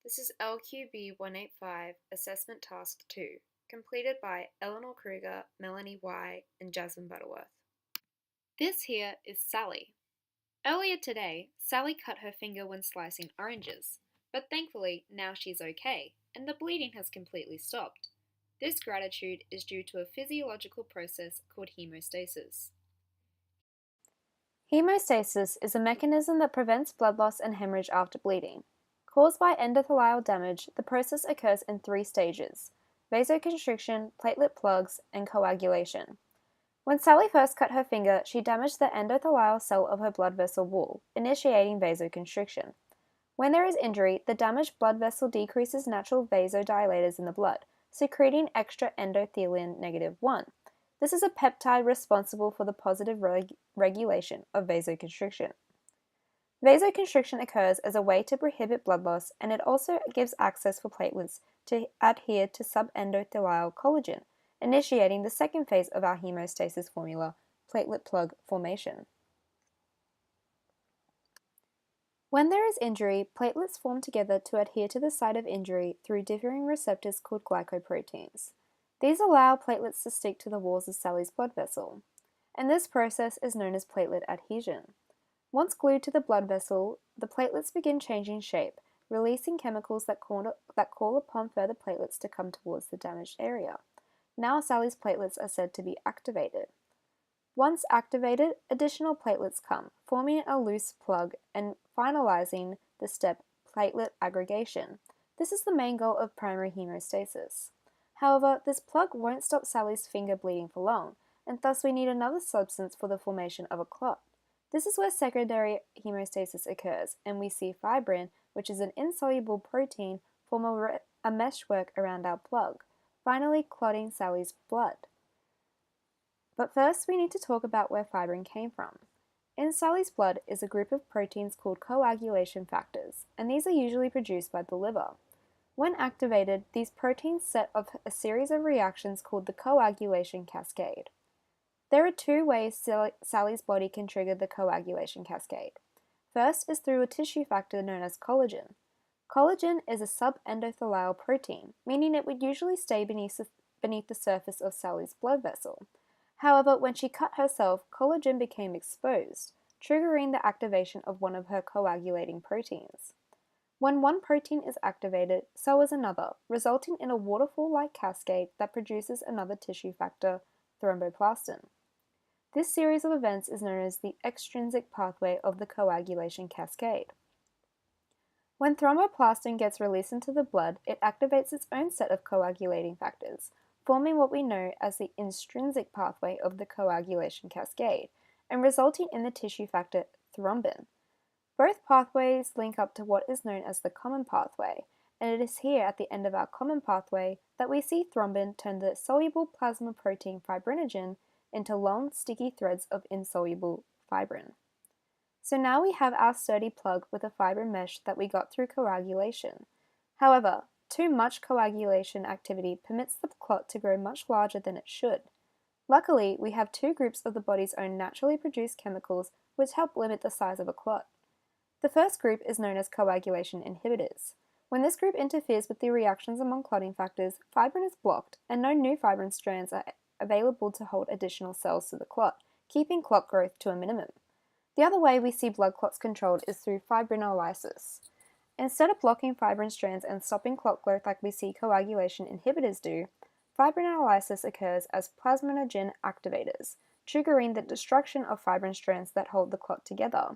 This is LQB 185 Assessment Task 2, completed by Eleanor Kruger, Melanie Y, and Jasmine Butterworth. This here is Sally. Earlier today, Sally cut her finger when slicing oranges, but thankfully now she's okay, and the bleeding has completely stopped. This gratitude is due to a physiological process called hemostasis. Hemostasis is a mechanism that prevents blood loss and hemorrhage after bleeding. Caused by endothelial damage, the process occurs in three stages: vasoconstriction, platelet plugs, and coagulation. When Sally first cut her finger, she damaged the endothelial cell of her blood vessel wall, initiating vasoconstriction. When there is injury, the damaged blood vessel decreases natural vasodilators in the blood, secreting extra endothelin -1. This is a peptide responsible for the positive regulation of vasoconstriction. Vasoconstriction occurs as a way to prohibit blood loss, and it also gives access for platelets to adhere to subendothelial collagen, initiating the second phase of our hemostasis formula, platelet plug formation. When there is injury, platelets form together to adhere to the site of injury through differing receptors called glycoproteins. These allow platelets to stick to the walls of Sally's blood vessel, and this process is known as platelet adhesion. Once glued to the blood vessel, the platelets begin changing shape, releasing chemicals that call upon further platelets to come towards the damaged area. Now Sally's platelets are said to be activated. Once activated, additional platelets come, forming a loose plug and finalizing the step platelet aggregation. This is the main goal of primary hemostasis. However, this plug won't stop Sally's finger bleeding for long, and thus we need another substance for the formation of a clot. This is where secondary hemostasis occurs, and we see fibrin, which is an insoluble protein, form a meshwork around our plug, finally clotting Sally's blood. But first, we need to talk about where fibrin came from. In Sally's blood is a group of proteins called coagulation factors, and these are usually produced by the liver. When activated, these proteins set off a series of reactions called the coagulation cascade. There are two ways Sally's body can trigger the coagulation cascade. First is through a tissue factor known as collagen. Collagen is a subendothelial protein, meaning it would usually stay beneath the surface of Sally's blood vessel. However, when she cut herself, collagen became exposed, triggering the activation of one of her coagulating proteins. When one protein is activated, so is another, resulting in a waterfall-like cascade that produces another tissue factor, thromboplastin. This series of events is known as the extrinsic pathway of the coagulation cascade. When thromboplastin gets released into the blood, it activates its own set of coagulating factors, forming what we know as the intrinsic pathway of the coagulation cascade, and resulting in the tissue factor thrombin. Both pathways link up to what is known as the common pathway, and it is here at the end of our common pathway that we see thrombin turn the soluble plasma protein fibrinogen into long, sticky threads of insoluble fibrin. So now we have our sturdy plug with a fibrin mesh that we got through coagulation. However, too much coagulation activity permits the clot to grow much larger than it should. Luckily, we have two groups of the body's own naturally produced chemicals which help limit the size of a clot. The first group is known as coagulation inhibitors. When this group interferes with the reactions among clotting factors, fibrin is blocked and no new fibrin strands are available to hold additional cells to the clot, keeping clot growth to a minimum. The other way we see blood clots controlled is through fibrinolysis. Instead of blocking fibrin strands and stopping clot growth like we see coagulation inhibitors do, fibrinolysis occurs as plasminogen activators, triggering the destruction of fibrin strands that hold the clot together.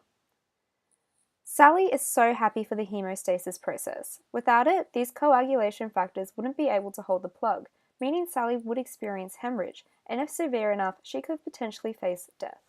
Sally is so happy for the hemostasis process. Without it, these coagulation factors wouldn't be able to hold the plug, meaning Sally would experience hemorrhage, and if severe enough, she could potentially face death.